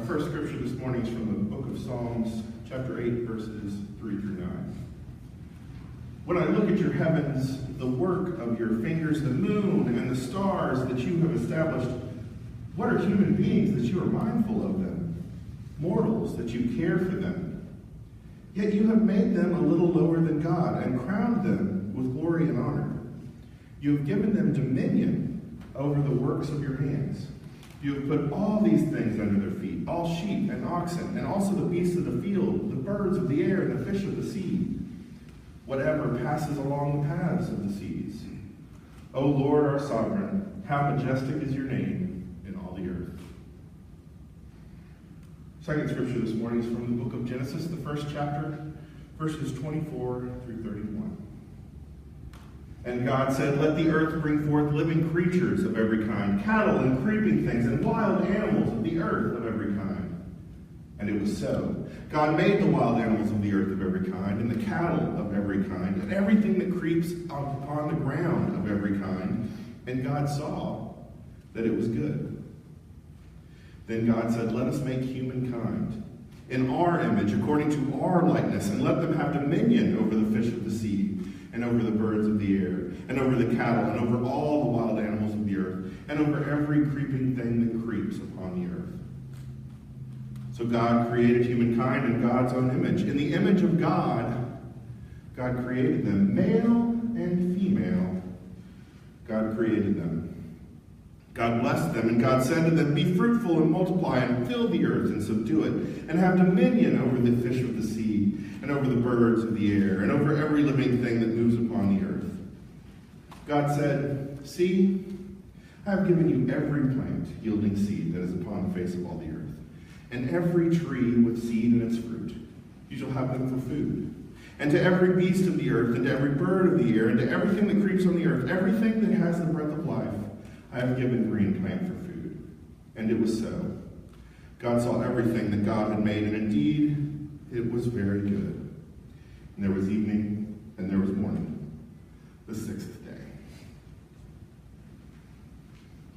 first scripture this morning is from the book of Psalms, chapter 8, verses 3 through 9. When I look at your heavens, the work of your fingers, the moon and the stars that you have established, what are human beings that you are mindful of them? Mortals that you care for them. Yet you have made them a little lower than God and crowned them with glory and honor. You have given them dominion over the works of your hands. You have put all these things under their feet, all sheep and oxen, and also the beasts of the field, the birds of the air, and the fish of the sea, whatever passes along the paths of the seas. O Lord, our sovereign, how majestic is your name in all the earth. Second scripture this morning is from the book of Genesis, the first chapter, verses 24 through 31. And God said, let the earth bring forth living creatures of every kind, cattle and creeping things, and wild animals of the earth of every kind. And it was so. God made the wild animals of the earth of every kind, and the cattle of every kind, and everything that creeps upon the ground of every kind. And God saw that it was good. Then God said, let us make humankind in our image, according to our likeness, and let them have dominion over the fish of the sea, and over the birds of the air, and over the cattle, and over all the wild animals of the earth, and over every creeping thing that creeps upon the earth. So God created humankind in God's own image. In the image of God, God created them, male and female. God created them. God blessed them, and God said to them, be fruitful and multiply, and fill the earth and subdue it, and have dominion over the fish of the sea, and over the birds of the air, and over every living thing that moves upon the earth. God said, see, I have given you every plant yielding seed that is upon the face of all the earth, and every tree with seed in its fruit. You shall have them for food. And to every beast of the earth, and to every bird of the air, and to everything that creeps on the earth, everything that has the breath of life, I have given green plant for food. And it was so. God saw everything that God had made, and indeed it was very good. And there was evening, and there was morning, the sixth day.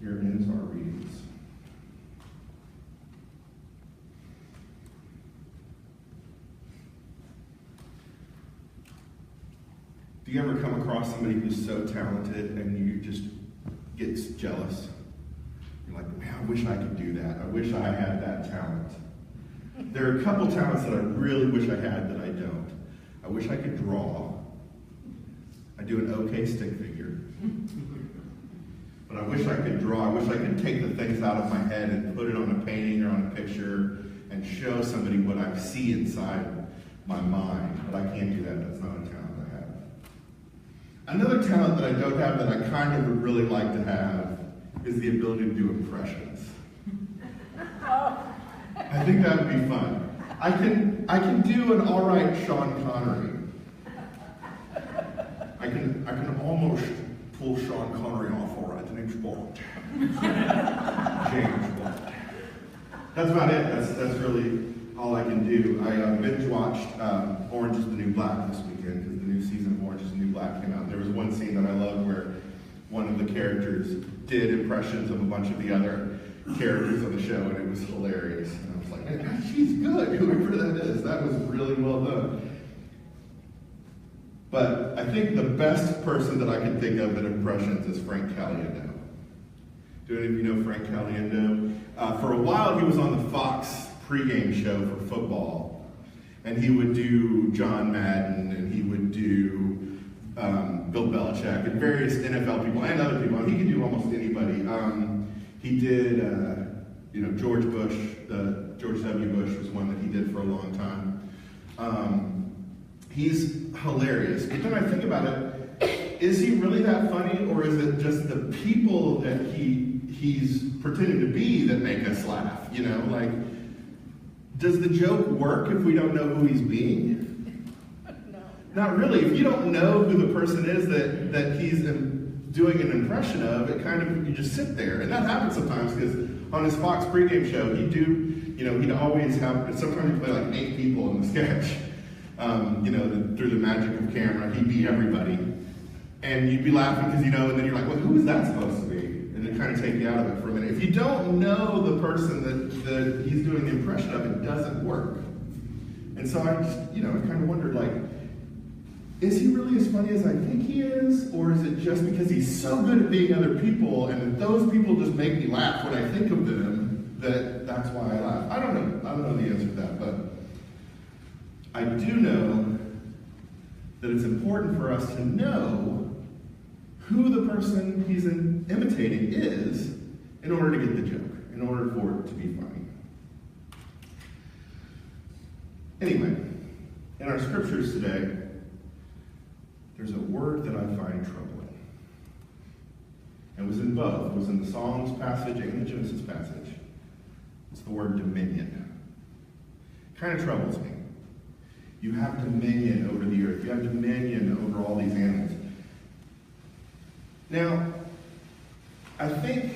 Here ends our readings. Do you ever come across somebody who's so talented and you just get jealous? You're like, man, I wish I could do that. I wish I had that talent. There are a couple talents that I really wish I had that I don't. I wish I could draw. I do an okay stick figure. But I wish I could draw. I wish I could take the things out of my head and put it on a painting or on a picture and show somebody what I see inside my mind. But I can't do that. That's not a talent I have. Another talent that I don't have that I kind of would really like to have is the ability to do impressions. I think that would be fun. I can do an all right Sean Connery. I can almost pull Sean Connery off all right. The name's Bond. James Bond. That's about it. That's really all I can do. I binge watched Orange is the New Black this weekend because the new season of Orange is the New Black came out. There was one scene that I loved where one of the characters did impressions of a bunch of the other characters on the show, and it was hilarious. And I was like, man, she's good, whoever that is. That was really well done. But I think the best person that I can think of in impressions is Frank Caliendo. Do any of you know Frank Caliendo? For a while, he was on the Fox pregame show for football, and he would do John Madden, and he would do Bill Belichick, and various NFL people, and other people. He could do almost anybody. He did, George Bush, George W. Bush was one that he did for a long time. He's hilarious. But then I think about it, is he really that funny, or is it just the people that he's pretending to be that make us laugh? Does the joke work if we don't know who he's being? No. Not really. If you don't know who the person is that he's doing an impression of, you just sit there. And that happens sometimes because on his Fox pregame show, he'd always have, sometimes he'd play like 8 people in the sketch. Through the magic of camera, he'd be everybody. And you'd be laughing because, and then you're like, well, who is that supposed to be? And it kind of take you out of it for a minute. If you don't know the person that he's doing the impression of, it doesn't work. And so I just, I kind of wondered, like, is he really as funny as I think he is? Or is it just because he's so good at being other people, and that those people just make me laugh when I think of them, that's why I laugh? I don't know. I don't know the answer to that, but I do know that it's important for us to know who the person he's imitating is in order to get the joke, in order for it to be funny. Anyway, in our scriptures today, there's a word that I find troubling. It was in both. It was in the Psalms passage and the Genesis passage. It's the word dominion. It kind of troubles me. You have dominion over the earth. You have dominion over all these animals. Now, I think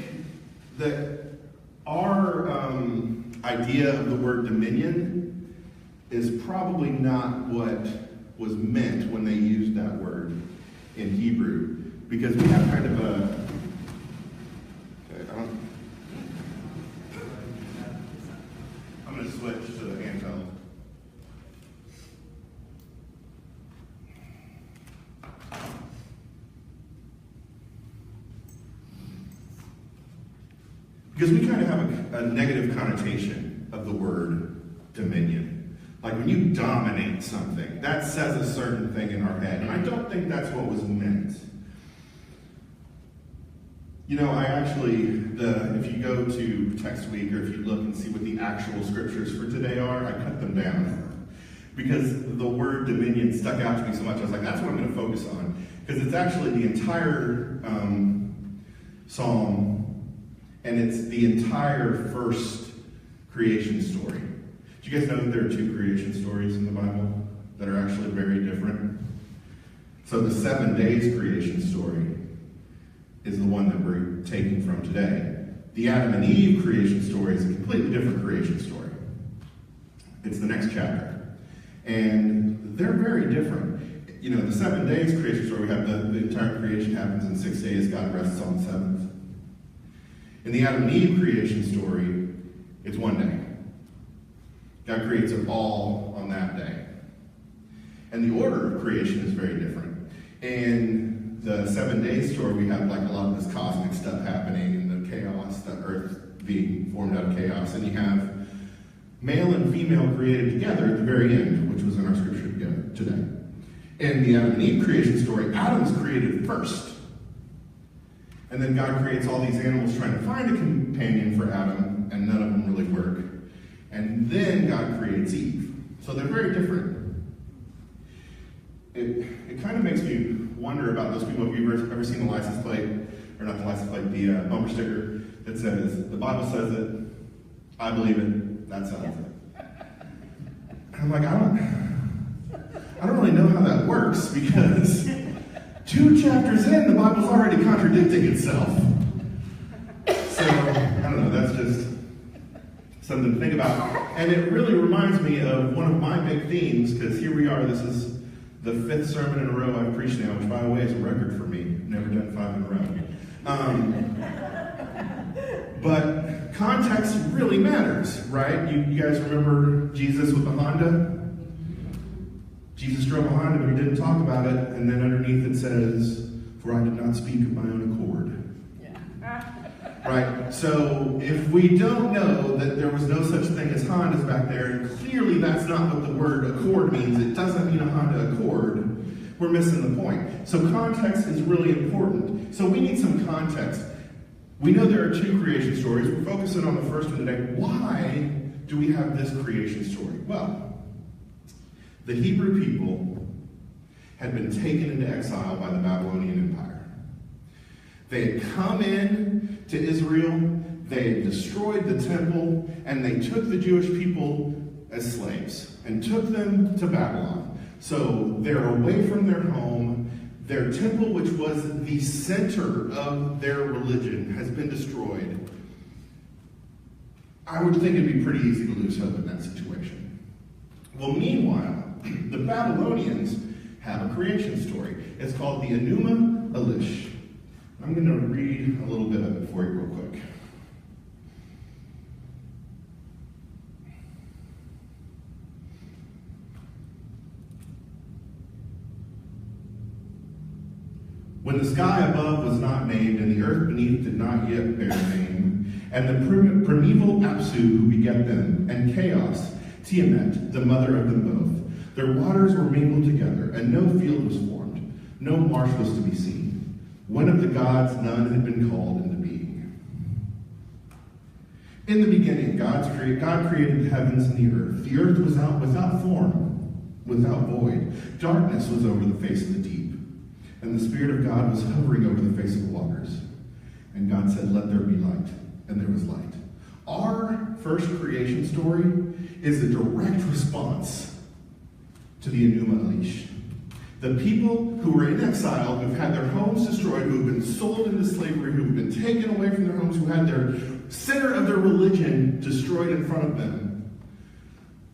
that our idea of the word dominion is probably not what was meant when they used that word in Hebrew, because we have kind of I'm going to switch to the handheld. Because we kind of have a negative connotation of the word dominion. Like when you dominate something, that says a certain thing in our head. And I don't think that's what was meant. I actually, if you go to Text Week, or if you look and see what the actual scriptures for today are, I cut them down. Because the word dominion stuck out to me so much, I was like, that's what I'm going to focus on. Because it's actually the entire psalm. And it's the entire first creation story. Do you guys know that there are 2 creation stories in the Bible that are actually very different? So the 7 days creation story is the one that we're taking from today. The Adam and Eve creation story is a completely different creation story. It's the next chapter. And they're very different. The 7 days creation story, we have the entire creation happens in 6 days, God rests on the 7th. In the Adam and Eve creation story, it's 1 day. God creates it all on that day. And the order of creation is very different. In the 7 days story, we have like a lot of this cosmic stuff happening and the chaos, the earth being formed out of chaos. And you have male and female created together at the very end, which was in our scripture today. In the Adam and Eve creation story, Adam's created first. And then God creates all these animals trying to find a companion for Adam, and none of them really work. And then God creates Eve. So they're very different. It kind of makes me wonder about those people. Have you ever seen the license plate, or not the license plate, the bumper sticker that says, the Bible says it, I believe it, that settles it. And I'm like, I don't really know how that works, because 2 chapters in, the Bible's already contradicting itself. So, I don't know, that's just something to think about. And it really reminds me of one of my big themes, because here we are, this is the 5th sermon in a row I've preached now, which, by the way, is a record for me. Never done 5 in a row. But context really matters, right? You guys remember Jesus with the Honda? Jesus drove a Honda, but he didn't talk about it. And then underneath it says, "For I did not speak of my own accord." Yeah. Right? So if we don't know that there was no such thing as Hondas back there, and clearly that's not what the word accord means, it doesn't mean a Honda Accord, we're missing the point. So context is really important. So we need some context. We know there are 2 creation stories. We're focusing on the first one today. Why do we have this creation story? Well, the Hebrew people had been taken into exile by the Babylonian Empire. They had come in to Israel, they had destroyed the temple, and they took the Jewish people as slaves and took them to Babylon. So they're away from their home. Their temple, which was the center of their religion, has been destroyed. I would think it'd be pretty easy to lose hope in that situation. Well, meanwhile, the Babylonians have a creation story. It's called the Enuma Elish. I'm going to read a little bit of it for you real quick. When the sky above was not named, and the earth beneath did not yet bear name, and the primeval Apsu who beget them, and Chaos, Tiamat, the mother of them both, their waters were mingled together, and no field was formed, no marsh was to be seen. One of the gods none had been called into being. In the beginning, God created the heavens and the earth. The earth was without form, without void. Darkness was over the face of the deep. And the Spirit of God was hovering over the face of the waters. And God said, let there be light. And there was light. Our first creation story is a direct response to the Enuma Elish. The people who were in exile, who've had their homes destroyed, who've been sold into slavery, who've been taken away from their homes, who had their center of their religion destroyed in front of them,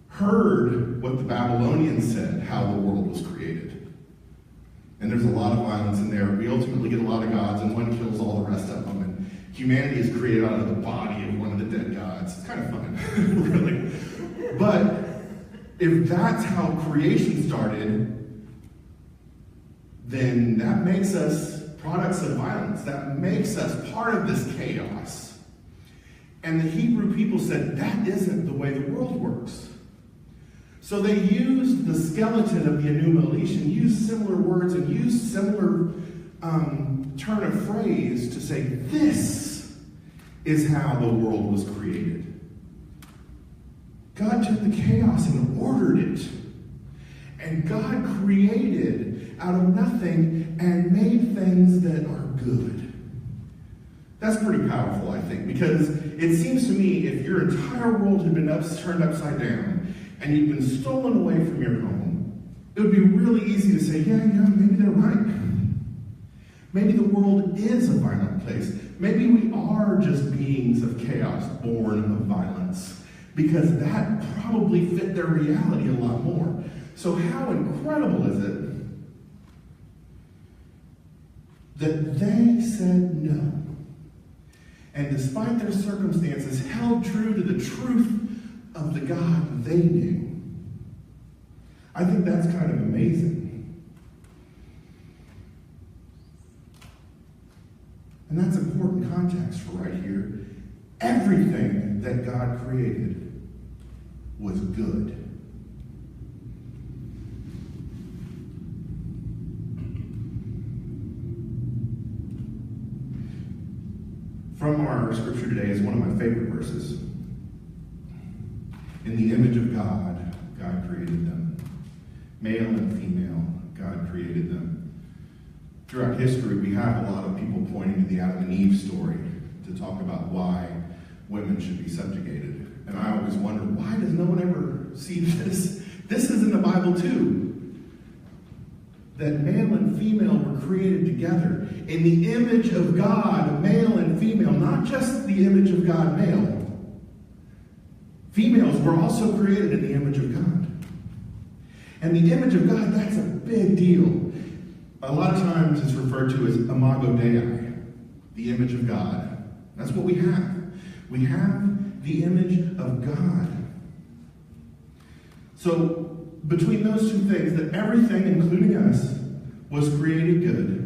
heard what the Babylonians said, how the world was created. And there's a lot of violence in there. We ultimately get a lot of gods, and one kills all the rest of them. And humanity is created out of the body of one of the dead gods. It's kind of fun, really. But if that's how creation started, then that makes us products of violence. That makes us part of this chaos. And the Hebrew people said, that isn't the way the world works. So they used the skeleton of the Enuma Elish and used similar words and used similar turn of phrase to say, this is how the world was created. God took the chaos and ordered it. And God created out of nothing and made things that are good. That's pretty powerful, I think, because it seems to me if your entire world had been turned upside down, and you've been stolen away from your home, it would be really easy to say, yeah, maybe they're right. Maybe the world is a violent place. Maybe we are just beings of chaos, born of violence, because that probably fit their reality a lot more. So how incredible is it that they said no, and despite their circumstances, held true to the truth of the God they knew. I think that's kind of amazing. And that's important context for right here. Everything that God created was good. From our scripture today is one of my favorite verses. In the image of God, God created them. Male and female, God created them. Throughout history, we have a lot of people pointing to the Adam and Eve story to talk about why women should be subjugated. And I always wonder, why does no one ever see this? This is in the Bible too. That male and female were created together in the image of God, male and female, not just the image of God, male. Females were also created in the image of God. And the image of God, that's a big deal. A lot of times it's referred to as imago Dei, the image of God. That's what we have. We have the image of God. So between those two things, that everything, including us, was created good,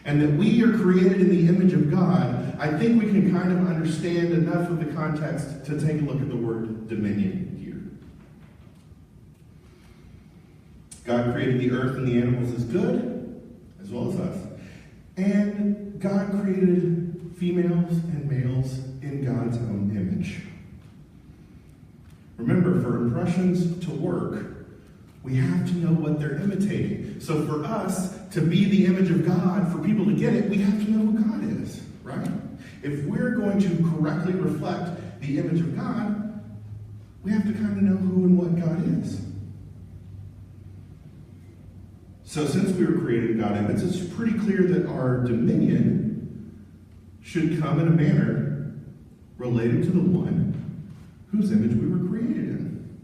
and that we are created in the image of God, I think we can kind of understand enough of the context to take a look at the word dominion here. God created the earth and the animals as good, as well as us. And God created females and males in God's own image. Remember, for impressions to work, we have to know what they're imitating. So for us to be the image of God, for people to get it, we have to know who God is, right? If we're going to correctly reflect the image of God, we have to kind of know who and what God is. So since we were created in God's image, it's pretty clear that our dominion should come in a manner related to the one whose image we were created in.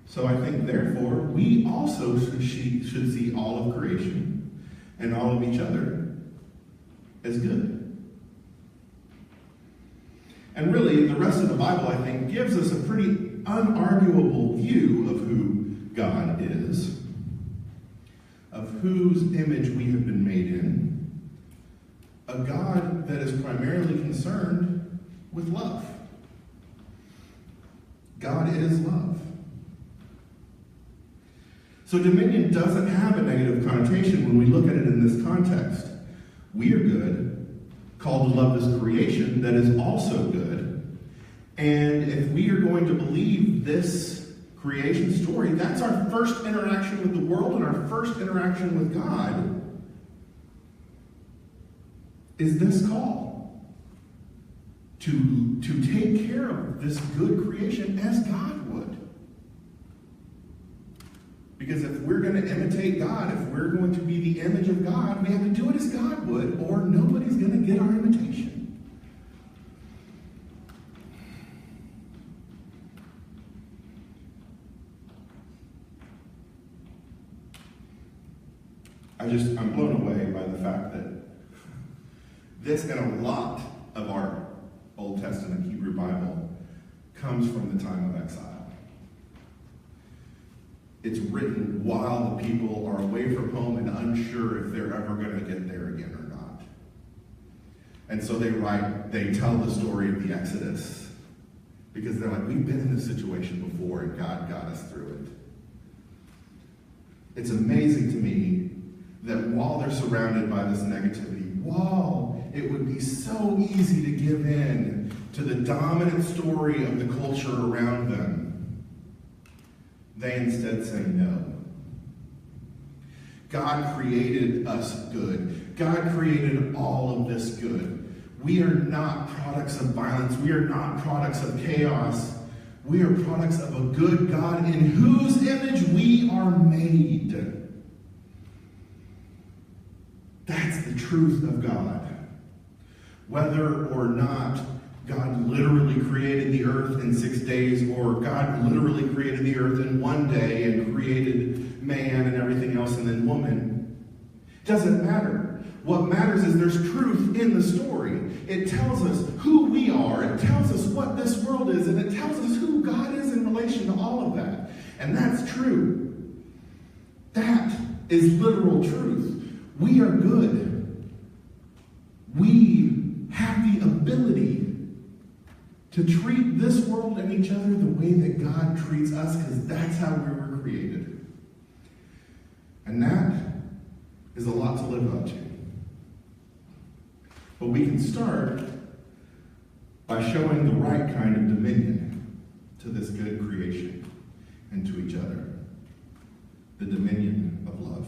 So I think, therefore, we also should see all of creation and all of each other as good. And really, the rest of the Bible, I think, gives us a pretty unarguable view of who God is, of whose image we have been made in, a God that is primarily concerned with love. God is love. So dominion doesn't have a negative connotation when we look at it in this context. We are good, called to love this creation that is also good. And if we are going to believe this creation story, that's our first interaction with the world and our first interaction with God, is this call to take care of this good creation as God would. Because if we're going to imitate God, if we're going to be the image of God, we have to do it as God would, or nobody's going to get our imitation. I'm blown away by the fact that this and a lot of our Old Testament Hebrew Bible comes from the time of exile. It's written while the people are away from home and unsure if they're ever going to get there again or not. And so they tell the story of the Exodus because they're like, we've been in this situation before and God got us through it. It's amazing to me that while they're surrounded by this negativity, while it would be so easy to give in to the dominant story of the culture around them, they instead say no. God created us good. God created all of this good. We are not products of violence. We are not products of chaos. We are products of a good God in whose image we are made. That's the truth of God. Whether or not God literally created the earth in 6 days, or God literally created the earth in 1 day and created man and everything else and then woman, doesn't matter. What matters is there's truth in the story. It tells us who we are. It tells us what this world is, and it tells us who God is in relation to all of that. And that's true. That is literal truth. We are good. We have the ability to treat this world and each other the way that God treats us, because that's how we were created. And that is a lot to live up to. But we can start by showing the right kind of dominion to this good creation and to each other. The dominion of love.